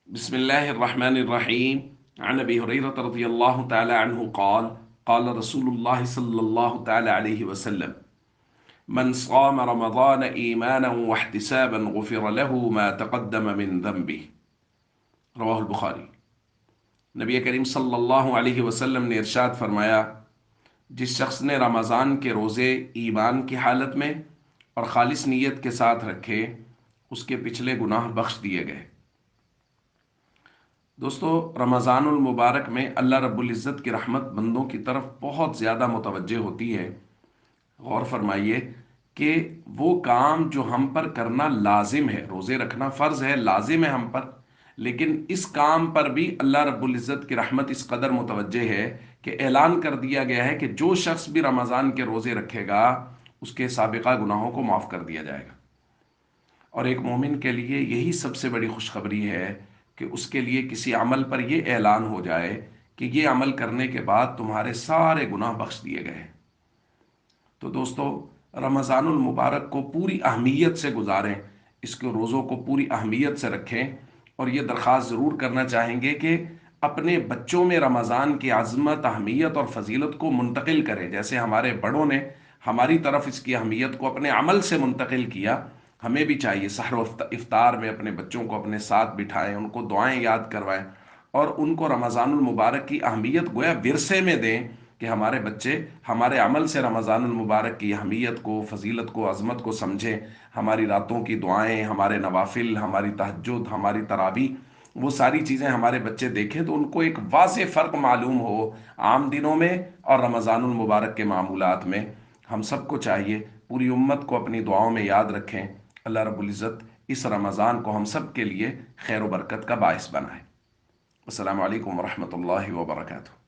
بسم الله الرحمن الرحيم. عن أبي هريرة رضي الله تعالى عنه قال قال رسول الله صلى الله تعالى عليه وسلم: من صام رمضان إيمانا واحتسابا غفر له ما تقدم من ذنبه. رواہ البخاری۔ نبی کریم صلی اللہ علیہ وسلم نے ارشاد فرمایا: جس شخص نے رمضان کے روزے ایمان کی حالت میں اور خالص نیت کے ساتھ رکھے، اس کے پچھلے گناہ بخش دیے گئے۔ دوستو، رمضان المبارک میں اللہ رب العزت کی رحمت بندوں کی طرف بہت زیادہ متوجہ ہوتی ہے۔ غور فرمائیے کہ وہ کام جو ہم پر کرنا لازم ہے، روزے رکھنا فرض ہے، لازم ہے ہم پر، لیکن اس کام پر بھی اللہ رب العزت کی رحمت اس قدر متوجہ ہے کہ اعلان کر دیا گیا ہے کہ جو شخص بھی رمضان کے روزے رکھے گا اس کے سابقہ گناہوں کو معاف کر دیا جائے گا۔ اور ایک مومن کے لیے یہی سب سے بڑی خوشخبری ہے کہ اس کے لیے کسی عمل پر یہ اعلان ہو جائے کہ یہ عمل کرنے کے بعد تمہارے سارے گناہ بخش دیے گئے ہیں۔ تو دوستو، رمضان المبارک کو پوری اہمیت سے گزاریں، اس کے روزوں کو پوری اہمیت سے رکھیں، اور یہ درخواست ضرور کرنا چاہیں گے کہ اپنے بچوں میں رمضان کی عظمت، اہمیت اور فضیلت کو منتقل کریں۔ جیسے ہمارے بڑوں نے ہماری طرف اس کی اہمیت کو اپنے عمل سے منتقل کیا، ہمیں بھی چاہیے سحر و افطار میں اپنے بچوں کو اپنے ساتھ بٹھائیں، ان کو دعائیں یاد کروائیں، اور ان کو رمضان المبارک کی اہمیت گویا ورثے میں دیں کہ ہمارے بچے ہمارے عمل سے رمضان المبارک کی اہمیت کو، فضیلت کو، عظمت کو سمجھیں۔ ہماری راتوں کی دعائیں، ہمارے نوافل، ہماری تہجد، ہماری تراویح، وہ ساری چیزیں ہمارے بچے دیکھیں تو ان کو ایک واضح فرق معلوم ہو عام دنوں میں اور رمضان المبارک کے معمولات میں۔ ہم سب کو چاہیے پوری امت کو اپنی دعاؤں میں یاد رکھیں۔ اللہ رب العزت اس رمضان کو ہم سب کے لیے خیر و برکت کا باعث بنائے۔ السلام علیکم ورحمۃ اللہ وبرکاتہ۔